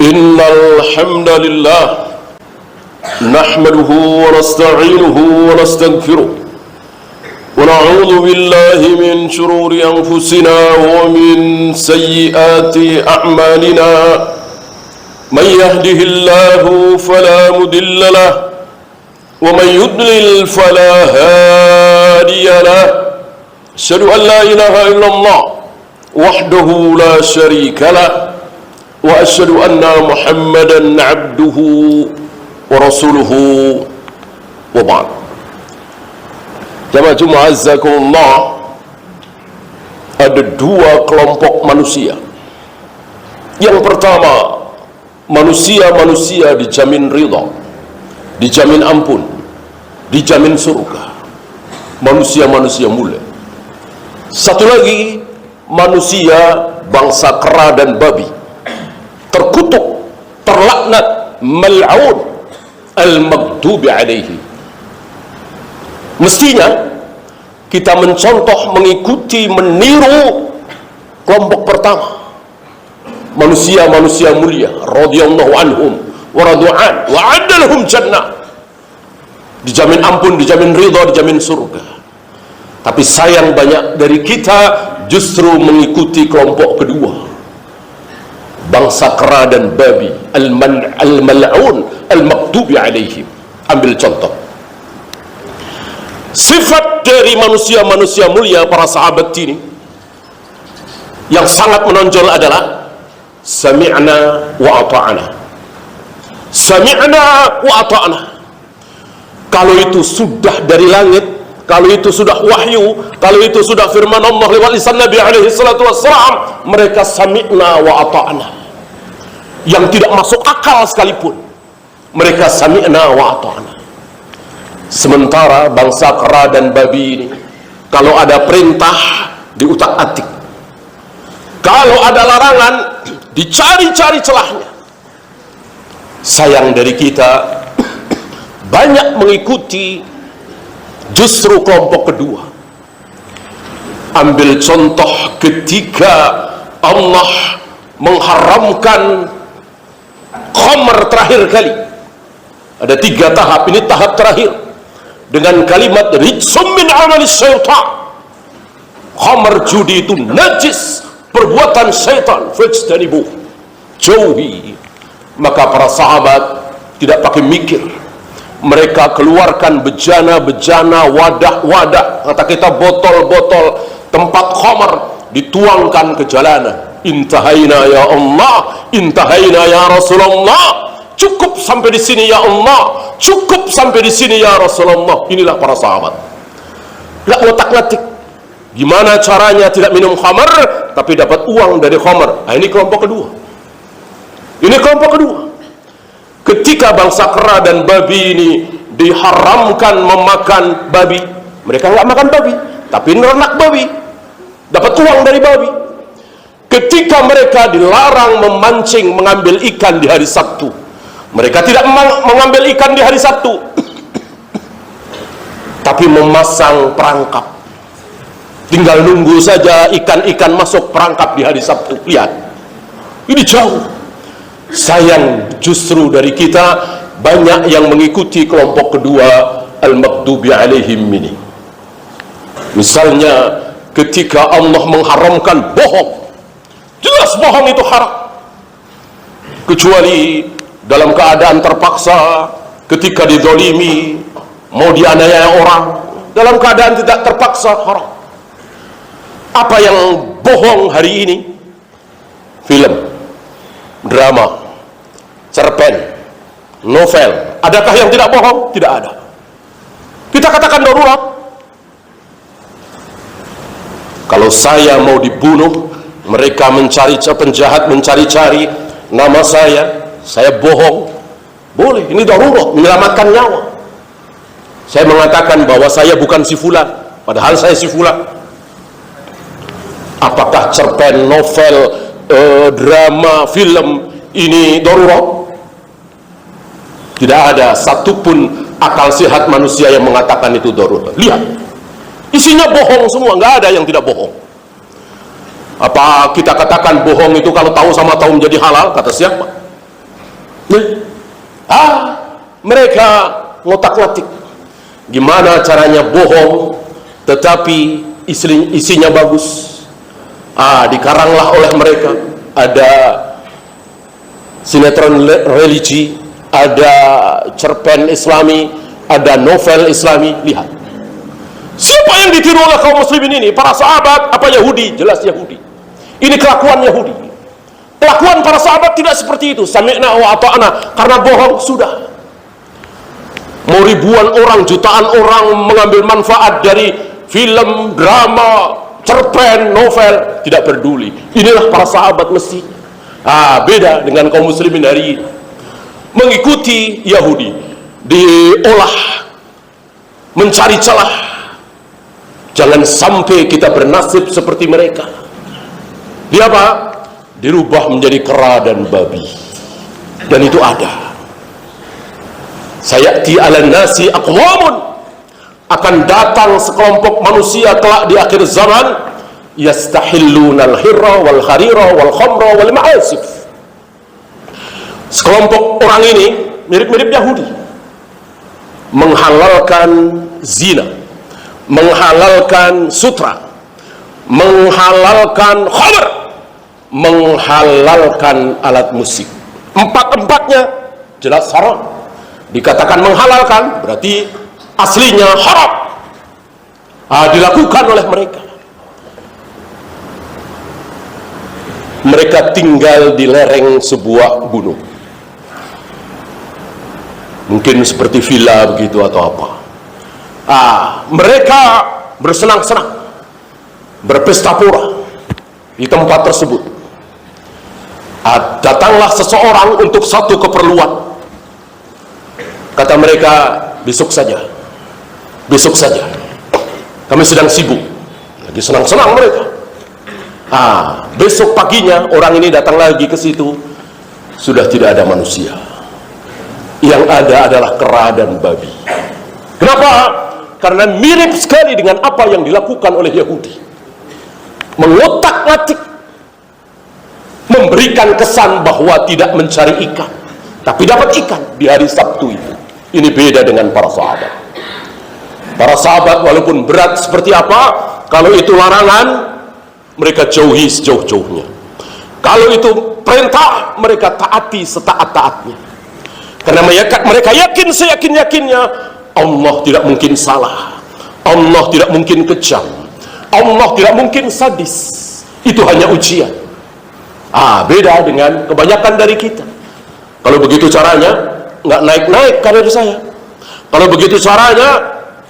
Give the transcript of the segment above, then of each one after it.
Innal hamdalillah nahmaduhu wa nasta'inuhu wa nastaghfiruh wa na'udzu billahi min shururi anfusina wa min sayyiati a'malina. Man yahdihillahu fala mudilla lahu wa man yudlil fala hadiya lahu. Asyhadu an la ilaha illallah wahdahu la syarika lahu wa asyhadu anna Muhammadan abduhu wa rasuluhu wa ba'd. Jamaah Jumat azzakumullah, ada dua kelompok manusia. Yang pertama, manusia-manusia dijamin ridha, dijamin ampun, dijamin surga. Manusia-manusia mulia. Satu lagi, manusia bangsa kera dan babi, terkutuk, terlaknat, mal'un, al-maghdubi alaihi. Mestinya kita mencontoh, mengikuti, meniru kelompok pertama, manusia-manusia mulia radhiyallahu anhum wa radu'an wa 'adda lahum jannah, dijamin ampun, dijamin ridha, dijamin surga. Tapi sayang banyak dari kita justru mengikuti kelompok kedua, bangsa kera dan babi, al-mal'un al-maghdubi alaihim. Ambil contoh sifat dari manusia-manusia mulia, para sahabat ini, yang sangat menonjol adalah sami'na wa ata'na. Sami'na wa ata'na. Kalau itu sudah dari langit, kalau itu sudah wahyu, kalau itu sudah firman Allah lewat lisan Nabi alaihi salatu wassalam, mereka sami'na wa ata'na. Yang tidak masuk akal sekalipun, mereka sami'na wa ata'na. Sementara bangsa kera dan babi ini, kalau ada perintah diutak-atik, kalau ada larangan dicari-cari celahnya. Sayang dari kita banyak mengikuti justru kelompok kedua. Ambil contoh ketika Allah mengharamkan khamr terakhir kali. Ada 3 tahap, ini tahap terakhir dengan kalimat rijsum min amali syaitan. Khamr, judi itu najis, perbuatan syaitan, fajtanibuh, jauhi. Maka para sahabat tidak pakai mikir, mereka keluarkan bejana-bejana, wadah-wadah, kata kita botol-botol tempat khamr, dituangkan ke jalanan. Intahaina ya Allah, intahaina ya Rasulullah, cukup sampai di sini ya Allah, cukup sampai di sini ya Rasulullah. Inilah para sahabat, tidak ngotak-ngatik gimana caranya tidak minum khamr tapi dapat uang dari khamr. Nah, ini kelompok kedua. Ini kelompok kedua. Ketika bangsa kera dan babi ini diharamkan memakan babi, mereka nggak makan babi, tapi nernak babi, dapat uang dari babi. Ketika mereka dilarang memancing, mengambil ikan di hari Sabtu, mereka tidak mengambil ikan di hari Sabtu, tapi memasang perangkap. Tinggal nunggu saja ikan-ikan masuk perangkap di hari Sabtu. Lihat, ini jauh. Sayang justru dari kita banyak yang mengikuti kelompok kedua, al-maghdubi alaihim ini. Misalnya ketika Allah mengharamkan bohong, jelas bohong itu haram, kecuali dalam keadaan terpaksa, ketika dizalimi, mau dianiaya orang, dalam keadaan tidak terpaksa, haram. Apa yang bohong hari ini? Film, drama, cerpen, novel. Adakah yang tidak bohong? Tidak ada. Kita katakan darurat. Kalau saya mau dibunuh, mereka mencari, penjahat mencari-cari nama saya bohong, boleh, ini darurat, menyelamatkan nyawa. Saya mengatakan bahwa saya bukan si fulan, padahal saya si fulan. Apakah cerpen, novel, drama, film ini darurat? Tidak ada satupun akal sehat manusia yang mengatakan itu darurat. Lihat, isinya bohong semua, nggak ada yang tidak bohong. Apa kita katakan bohong itu kalau tahu sama tahu menjadi halal? Kata siapa? Mereka ngotak-ngatik gimana caranya bohong tetapi isinya bagus. Dikaranglah oleh mereka, ada sinetron religi, ada cerpen Islami, ada novel Islami. Lihat, siapa yang ditiru oleh kaum muslimin ini? Para sahabat apa Yahudi? Jelas Yahudi. Ini kelakuan Yahudi. Kelakuan para sahabat tidak seperti itu. Sami'na wa ata'na, karena bohong sudah. Mau ribuan orang, jutaan orang mengambil manfaat dari film, drama, cerpen, novel, tidak peduli. Inilah para sahabat mesti. Beda dengan kaum muslimin hari ini. Mengikuti Yahudi, diolah, mencari celah. Jangan sampai kita bernasib seperti mereka. Dia apa? Dirubah menjadi kera dan babi. Dan itu ada. Sayati 'alan nasi aqwamun, akan datang sekelompok manusia kelak di akhir zaman, yastahilluna al-hirra wal harira wal khamra wal ma'asif. Sekelompok orang ini mirip-mirip Yahudi, menghalalkan zina, menghalalkan sutra, menghalalkan khamr, menghalalkan alat musik. Empat-empatnya jelas haram. Dikatakan menghalalkan berarti aslinya haram. Dilakukan oleh mereka. Mereka tinggal di lereng sebuah gunung, mungkin seperti villa begitu atau apa. Mereka bersenang-senang, berpesta pora di tempat tersebut. Datanglah seseorang untuk satu keperluan. Kata mereka, besok saja, kami sedang sibuk. Lagi senang-senang mereka. Besok paginya orang ini datang lagi ke situ, sudah tidak ada manusia. Yang ada adalah kera dan babi. Kenapa? Karena mirip sekali dengan apa yang dilakukan oleh Yahudi. Mengotak-ngatik, memberikan kesan bahwa tidak mencari ikan, tapi dapat ikan di hari Sabtu itu. Ini beda dengan para sahabat. Para sahabat walaupun berat seperti apa, kalau itu larangan, mereka jauhi sejauh-jauhnya. Kalau itu perintah, mereka taati setaat-taatnya. Karena mereka yakin seyakin-yakinnya, Allah tidak mungkin salah, Allah tidak mungkin kejam, Allah tidak mungkin sadis. Itu hanya ujian. Beda dengan kebanyakan dari kita. Kalau begitu caranya, nggak naik-naik karir saya. Kalau begitu caranya,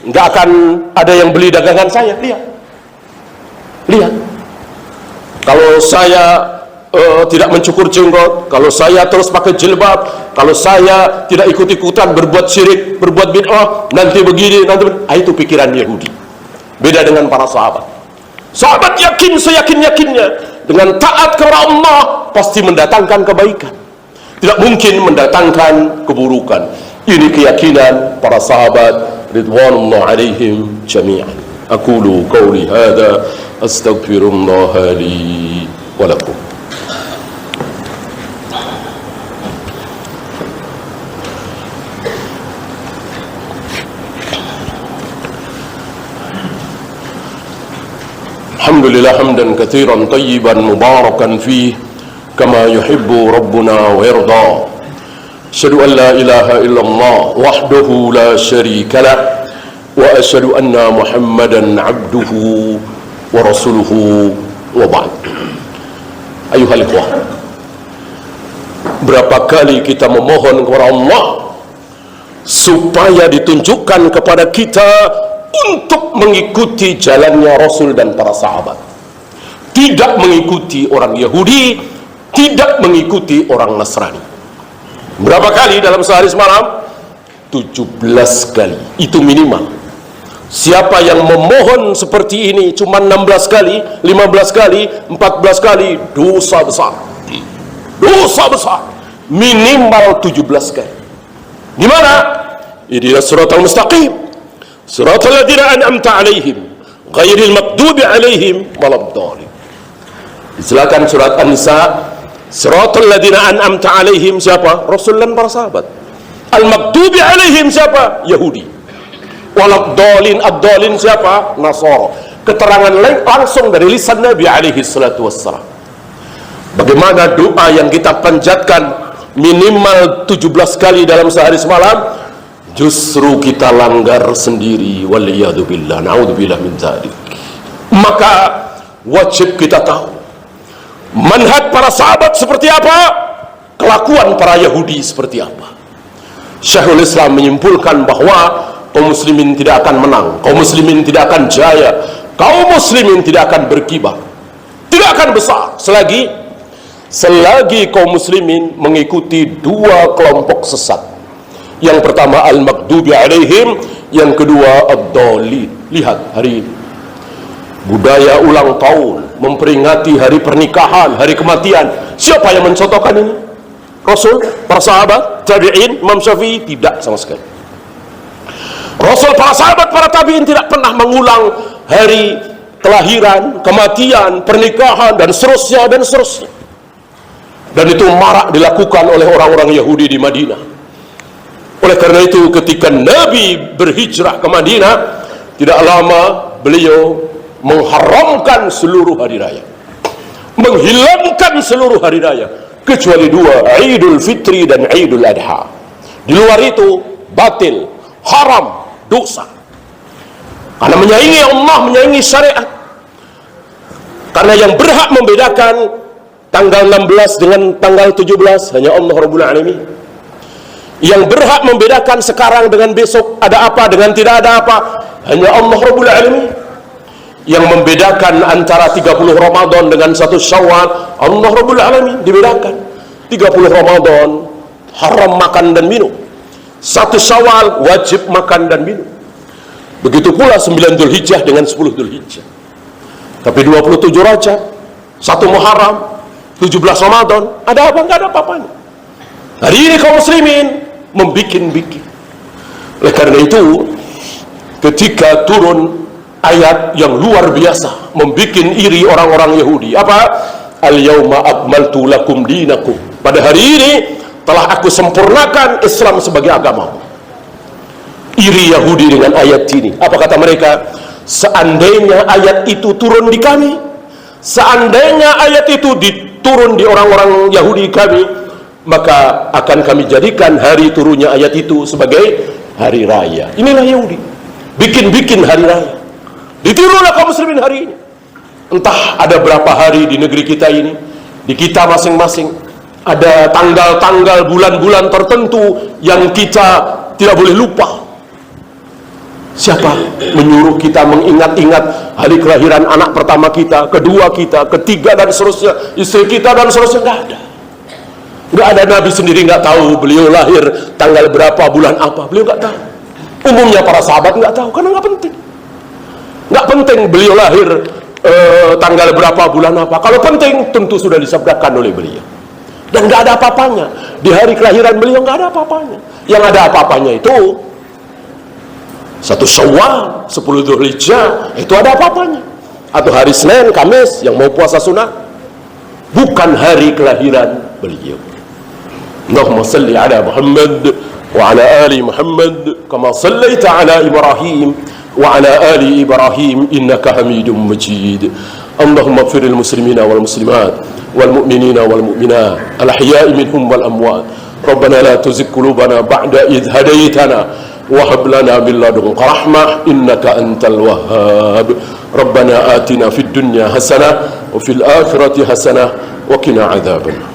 nggak akan ada yang beli dagangan saya. Lihat. Kalau saya tidak mencukur jenggot, kalau saya terus pakai jilbab, kalau saya tidak ikut-ikutan berbuat syirik, berbuat bid'ah, nanti begini, nanti itu pikiran Yahudi. Beda dengan para sahabat. Sahabat yakin seyakin-yakinnya dengan taat kepada Allah pasti mendatangkan kebaikan, tidak mungkin mendatangkan keburukan. Ini keyakinan para sahabat ridwanullah alaihim jami'an. Aqulu qawli hadha astaghfirullah li wa lakum. Alhamdulillah hamdan katsiran tayyiban mubarakan fih kama yuhibbu rabbuna wa yarda. Asyhadu an la ilaha illallah wahdahu la syarika lah wa asyhadu anna Muhammadan abduhu wa rasuluhu wa ba'd. Ayuhal ikhwah, berapa kali kita memohon kepada Allah supaya ditunjukkan kepada kita untuk mengikuti jalannya Rasul dan para sahabat, tidak mengikuti orang Yahudi, tidak mengikuti orang Nasrani. Berapa kali dalam sehari semalam? 17 kali, itu minimal. Siapa yang memohon seperti ini cuma 16 kali, 15 kali, 14 kali, dosa besar. Dosa besar. Minimal 17 kali. Di mana? Ihdinas siratal mustaqim. Siratal ladzina an'amta 'alaihim ghairil maghdubi 'alaihim waladdallin. Silakan surat An-Nisa Siratal ladzina an'amta alaihim siapa? Rasul dan para sahabat. Al-maghdubi alaihim siapa? Yahudi. Walad-dhalin, ad-dhalin siapa? Nasara. Keterangan langsung dari lisan Nabi alaihi salatu wassalam. Bagaimana doa yang kita panjatkan minimal 17 kali dalam sehari semalam, justru kita langgar sendiri. Waliyadzubillah, na'udzubillah min dzalik. Maka wajib kita tahu manhaj para sahabat seperti apa, kelakuan para Yahudi seperti apa. Syekhul Islam menyimpulkan bahwa kaum muslimin tidak akan menang, kaum muslimin tidak akan jaya, kaum muslimin tidak akan berkibar, tidak akan besar selagi kaum muslimin mengikuti dua kelompok sesat. Yang pertama al-maghdubi alaihim, yang kedua ad-dhalin. Lihat hari ini budaya ulang tahun, memperingati hari pernikahan, hari kematian. Siapa yang mencontohkan ini? Rasul, para sahabat, tabi'in, Imam Syafi'i? Tidak sama sekali. Rasul, para sahabat, para tabi'in tidak pernah mengulang hari kelahiran, kematian, pernikahan, dan seterusnya, dan seterusnya. Dan itu marak dilakukan oleh orang-orang Yahudi di Madinah. Oleh karena itu ketika Nabi berhijrah ke Madinah, tidak lama beliau mengharamkan seluruh hari raya, menghilangkan seluruh hari raya kecuali dua, Idul Fitri dan Idul Adha. Di luar itu batil, haram, dosa, karena menyaingi Allah, menyaingi syariat. Karena yang berhak membedakan tanggal 16 dengan tanggal 17 hanya Allah Rabbul Alamin. Yang berhak membedakan sekarang dengan besok, ada apa dengan tidak ada apa, hanya Allah Rabbul Alamin. Yang membedakan antara 30 Ramadan dengan 1 Syawal, Allah Rabbul Alamin. Dibedakan 30 Ramadan haram makan dan minum, 1 Syawal wajib makan dan minum. Begitu pula 9 Dzulhijjah dengan 10 Dzulhijjah. Tapi 27 Rajab, 1 Muharram, 17 Ramadan, ada apa? Enggak ada apa-apanya. Hari ini kaum muslimin membikin-bikin. Oleh karena itu ketika turun ayat yang luar biasa membikin iri orang-orang Yahudi, apa? Al-yauma akmaltu lakum dinakum, pada hari ini telah aku sempurnakan Islam sebagai agama. Iri Yahudi dengan ayat ini. Apa kata mereka? Seandainya ayat itu turun di kami, seandainya ayat itu turun di orang-orang Yahudi kami, maka akan kami jadikan hari turunnya ayat itu sebagai hari raya. Inilah Yahudi, bikin-bikin hari raya. Ditirulah kaum muslimin hari ini. Entah ada berapa hari di negeri kita ini, di kita masing-masing ada tanggal-tanggal, bulan-bulan tertentu yang kita tidak boleh lupa. Siapa menyuruh kita mengingat-ingat hari kelahiran anak pertama kita, kedua kita, ketiga, dan seterusnya, istri kita, dan seterusnya? Nggak ada. Nggak ada. Nabi sendiri nggak tahu beliau lahir tanggal berapa, bulan apa, beliau nggak tahu. Umumnya para sahabat nggak tahu, karena nggak penting. Nggak penting beliau lahir tanggal berapa, bulan apa. Kalau penting tentu sudah disabdakan oleh beliau. Dan nggak ada apa-apanya di hari kelahiran beliau, nggak ada apa-apanya. Yang ada apa-apanya itu 1 Syawal, 10 Dzulhijjah, itu ada apa-apanya. Atau hari Senin, Kamis yang mau puasa sunat, bukan hari kelahiran beliau. Allahumma salli ala Muhammad wa ala ali Muhammad kama sallaita ala Ibrahim wa ala ali Ibrahim innaka Hamidum Majid. Allahumma ighfir lil muslimina wal muslimat wal mu'minina wal mu'minat al ahya'i minhum wal amwat. Rabbana la tuzigh qulubana ba'da idh hadaytana وهب لنا من لدنك رحمة إنك أنت الوهاب. ربنا آتنا في الدنيا حسنة وفي الآخرة حسنة وقنا عذاب النار.